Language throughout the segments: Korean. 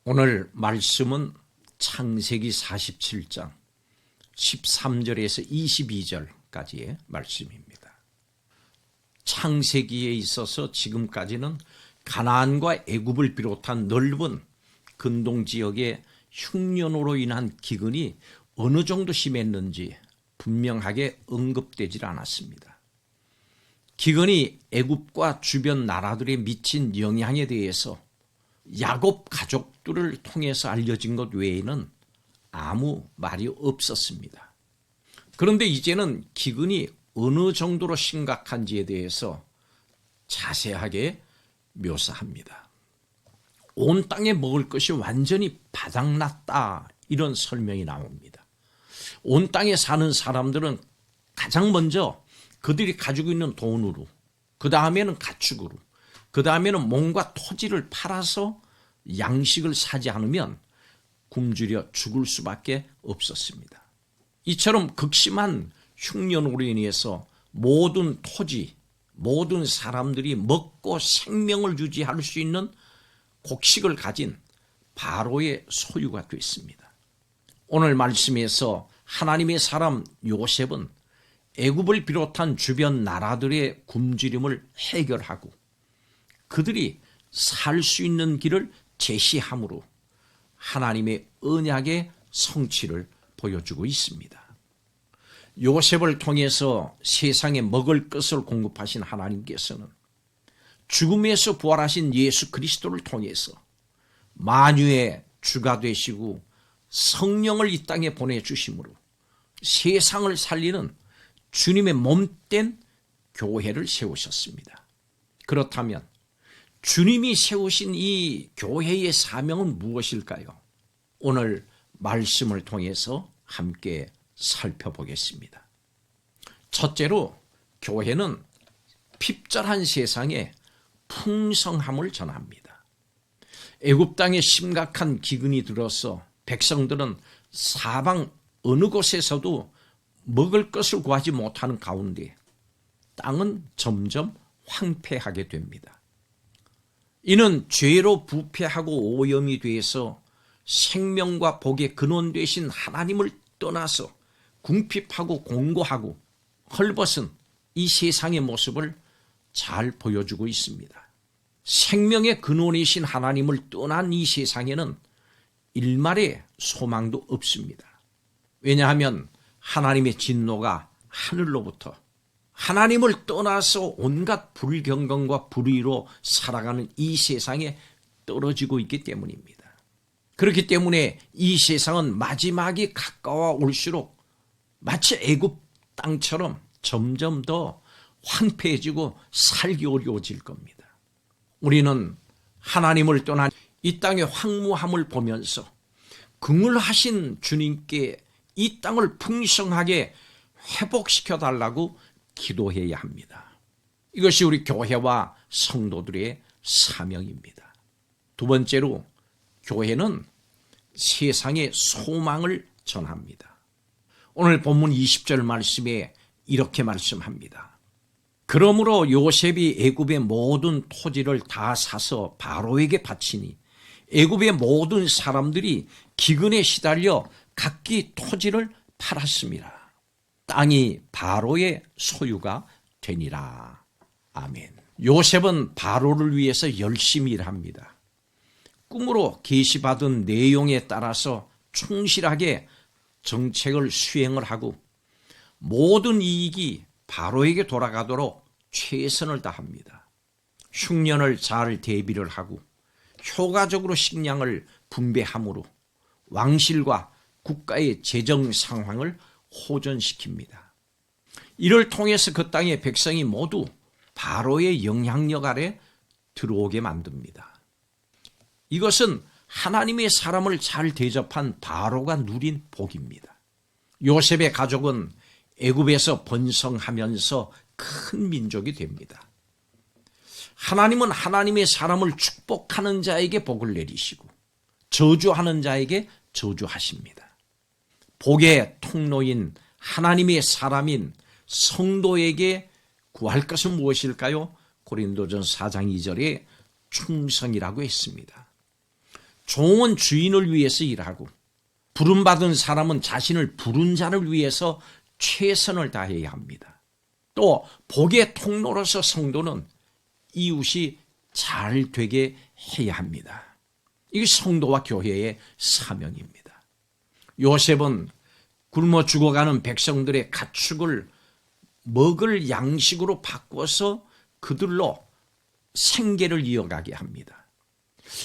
오늘 말씀은 창세기 47장 13절에서 22절까지의 말씀입니다. 창세기에 있어서 지금까지는 가나안과 애굽을 비롯한 넓은 근동 지역의 흉년으로 인한 기근이 어느 정도 심했는지 분명하게 언급되질 않았습니다. 기근이 애굽과 주변 나라들에 미친 영향에 대해서 야곱 가족들을 통해서 알려진 것 외에는 아무 말이 없었습니다. 그런데 이제는 기근이 어느 정도로 심각한지에 대해서 자세하게 묘사합니다. 온 땅에 먹을 것이 완전히 바닥났다, 이런 설명이 나옵니다. 온 땅에 사는 사람들은 가장 먼저 그들이 가지고 있는 돈으로, 그 다음에는 가축으로, 그 다음에는 몸과 토지를 팔아서 양식을 사지 않으면 굶주려 죽을 수밖에 없었습니다. 이처럼 극심한 흉년으로 인해서 모든 토지, 모든 사람들이 먹고 생명을 유지할 수 있는 곡식을 가진 바로의 소유가 됐습니다. 오늘 말씀에서 하나님의 사람 요셉은 애굽을 비롯한 주변 나라들의 굶주림을 해결하고 그들이 살 수 있는 길을 제시함으로 하나님의 언약의 성취를 보여주고 있습니다. 요셉을 통해서 세상에 먹을 것을 공급하신 하나님께서는 죽음에서 부활하신 예수 그리스도를 통해서 만유의 주가 되시고 성령을 이 땅에 보내주심으로 세상을 살리는 주님의 몸된 교회를 세우셨습니다. 그렇다면 주님이 세우신 이 교회의 사명은 무엇일까요? 오늘 말씀을 통해서 함께 살펴보겠습니다. 첫째로 교회는 핍절한 세상에 풍성함을 전합니다. 애굽 땅에 심각한 기근이 들어서 백성들은 사방 어느 곳에서도 먹을 것을 구하지 못하는 가운데 땅은 점점 황폐하게 됩니다. 이는 죄로 부패하고 오염이 되어서 생명과 복의 근원 되신 하나님을 떠나서 궁핍하고 공고하고 헐벗은 이 세상의 모습을 잘 보여주고 있습니다. 생명의 근원이신 하나님을 떠난 이 세상에는 일말의 소망도 없습니다. 왜냐하면 하나님의 진노가 하늘로부터 하나님을 떠나서 온갖 불경건과 불의로 살아가는 이 세상에 떨어지고 있기 때문입니다. 그렇기 때문에 이 세상은 마지막이 가까워 올수록 마치 애굽 땅처럼 점점 더 황폐해지고 살기 어려워질 겁니다. 우리는 하나님을 떠난 이 땅의 황무함을 보면서 긍휼하신 주님께 이 땅을 풍성하게 회복시켜달라고 기도해야 합니다. 이것이 우리 교회와 성도들의 사명입니다. 두 번째로 교회는 세상에 소망을 전합니다. 오늘 본문 20절 말씀에 이렇게 말씀합니다. 그러므로 요셉이 애굽의 모든 토지를 다 사서 바로에게 바치니 애굽의 모든 사람들이 기근에 시달려 각기 토지를 팔았습니다. 땅이 바로의 소유가 되니라. 아멘. 요셉은 바로를 위해서 열심히 일합니다. 꿈으로 계시받은 내용에 따라서 충실하게 정책을 수행을 하고 모든 이익이 바로에게 돌아가도록 최선을 다합니다. 흉년을 잘 대비를 하고 효과적으로 식량을 분배함으로 왕실과 국가의 재정 상황을 호전시킵니다. 이를 통해서 그 땅의 백성이 모두 바로의 영향력 아래 들어오게 만듭니다. 이것은 하나님의 사람을 잘 대접한 바로가 누린 복입니다. 요셉의 가족은 애굽에서 번성하면서 큰 민족이 됩니다. 하나님은 하나님의 사람을 축복하는 자에게 복을 내리시고 저주하는 자에게 저주하십니다. 복의 통로인 하나님의 사람인 성도에게 구할 것은 무엇일까요? 고린도전서 4장 2절에 충성이라고 했습니다. 종은 주인을 위해서 일하고 부름받은 사람은 자신을 부른 자를 위해서 최선을 다해야 합니다. 또 복의 통로로서 성도는 이웃이 잘 되게 해야 합니다. 이게 성도와 교회의 사명입니다. 요셉은 굶어 죽어가는 백성들의 가축을 먹을 양식으로 바꿔서 그들로 생계를 이어가게 합니다.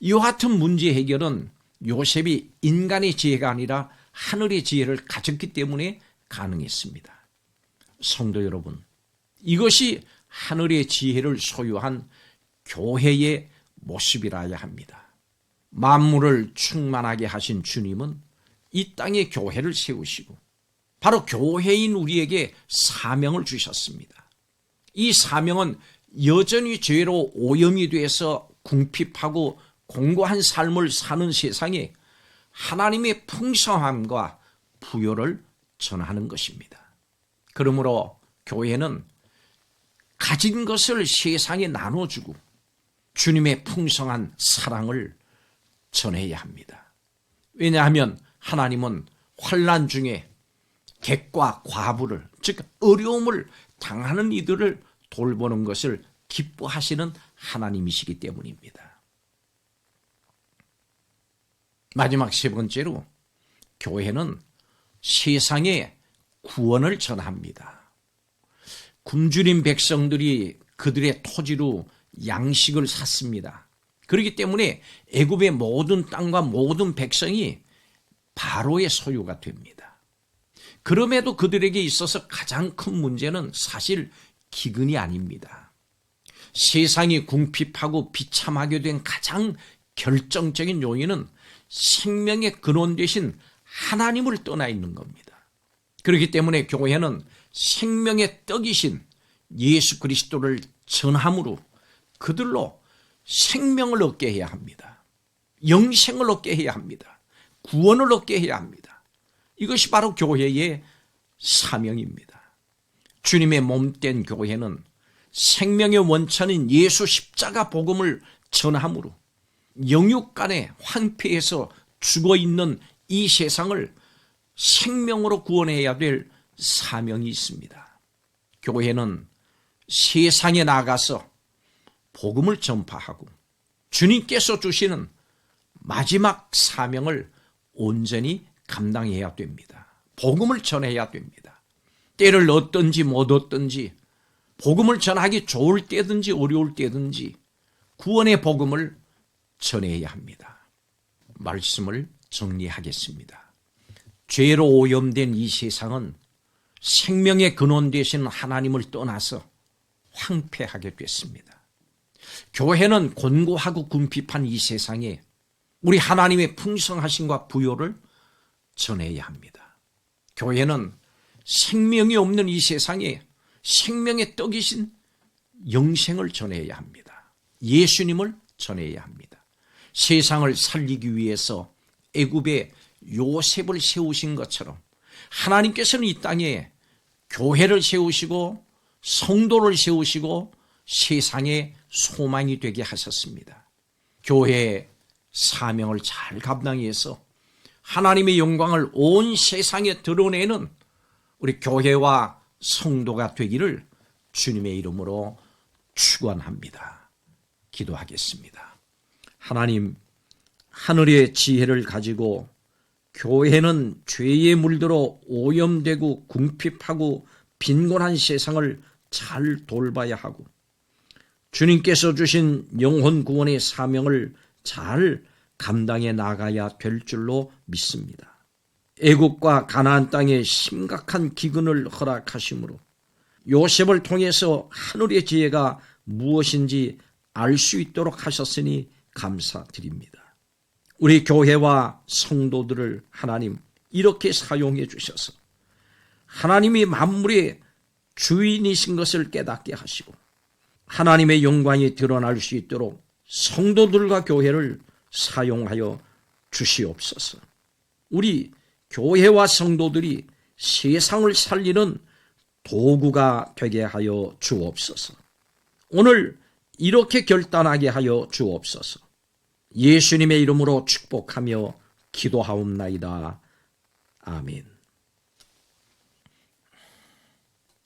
이와 같은 문제 해결은 요셉이 인간의 지혜가 아니라 하늘의 지혜를 가졌기 때문에 가능했습니다. 성도 여러분, 이것이 하늘의 지혜를 소유한 교회의 모습이라야 합니다. 만물을 충만하게 하신 주님은 이 땅에 교회를 세우시고 바로 교회인 우리에게 사명을 주셨습니다. 이 사명은 여전히 죄로 오염이 돼서 궁핍하고 공고한 삶을 사는 세상에 하나님의 풍성함과 부요를 전하는 것입니다. 그러므로 교회는 가진 것을 세상에 나눠주고 주님의 풍성한 사랑을 전해야 합니다. 왜냐하면 하나님은 환난 중에 객과 과부를, 즉 어려움을 당하는 이들을 돌보는 것을 기뻐하시는 하나님이시기 때문입니다. 마지막 세 번째로 교회는 세상에 구원을 전합니다. 굶주린 백성들이 그들의 토지로 양식을 샀습니다. 그렇기 때문에 애굽의 모든 땅과 모든 백성이 바로의 소유가 됩니다. 그럼에도 그들에게 있어서 가장 큰 문제는 사실 기근이 아닙니다. 세상이 궁핍하고 비참하게 된 가장 결정적인 요인은 생명의 근원 되신 하나님을 떠나 있는 겁니다. 그렇기 때문에 교회는 생명의 떡이신 예수 그리스도를 전함으로 그들로 생명을 얻게 해야 합니다. 영생을 얻게 해야 합니다. 구원을 얻게 해야 합니다. 이것이 바로 교회의 사명입니다. 주님의 몸된 교회는 생명의 원천인 예수 십자가 복음을 전함으로 영육간에 황폐해서 죽어있는 이 세상을 생명으로 구원해야 될 사명이 있습니다. 교회는 세상에 나가서 복음을 전파하고 주님께서 주시는 마지막 사명을 온전히 감당해야 됩니다. 복음을 전해야 됩니다. 때를 얻든지 못 얻든지 복음을 전하기 좋을 때든지 어려울 때든지 구원의 복음을 전해야 합니다. 말씀을 정리하겠습니다. 죄로 오염된 이 세상은 생명의 근원 되신 하나님을 떠나서 황폐하게 됐습니다. 교회는 곤고하고 궁핍한 이 세상에 우리 하나님의 풍성하심과 부요를 전해야 합니다. 교회는 생명이 없는 이 세상에 생명의 떡이신 영생을 전해야 합니다. 예수님을 전해야 합니다. 세상을 살리기 위해서 애굽에 요셉을 세우신 것처럼 하나님께서는 이 땅에 교회를 세우시고 성도를 세우시고 세상의 소망이 되게 하셨습니다. 교회의 사명을 잘 감당해서 하나님의 영광을 온 세상에 드러내는 우리 교회와 성도가 되기를 주님의 이름으로 축원합니다. 기도하겠습니다. 하나님, 하늘의 지혜를 가지고 교회는 죄에 물들어 오염되고 궁핍하고 빈곤한 세상을 잘 돌봐야 하고 주님께서 주신 영혼 구원의 사명을 잘 감당해 나가야 될 줄로 믿습니다. 애굽과 가나안 땅에 심각한 기근을 허락하심으로 요셉을 통해서 하늘의 지혜가 무엇인지 알 수 있도록 하셨으니 감사드립니다. 우리 교회와 성도들을 하나님 이렇게 사용해 주셔서 하나님이 만물의 주인이신 것을 깨닫게 하시고 하나님의 영광이 드러날 수 있도록 성도들과 교회를 사용하여 주시옵소서. 우리 교회와 성도들이 세상을 살리는 도구가 되게 하여 주옵소서. 오늘 이렇게 결단하게 하여 주옵소서. 예수님의 이름으로 축복하며 기도하옵나이다. 아멘.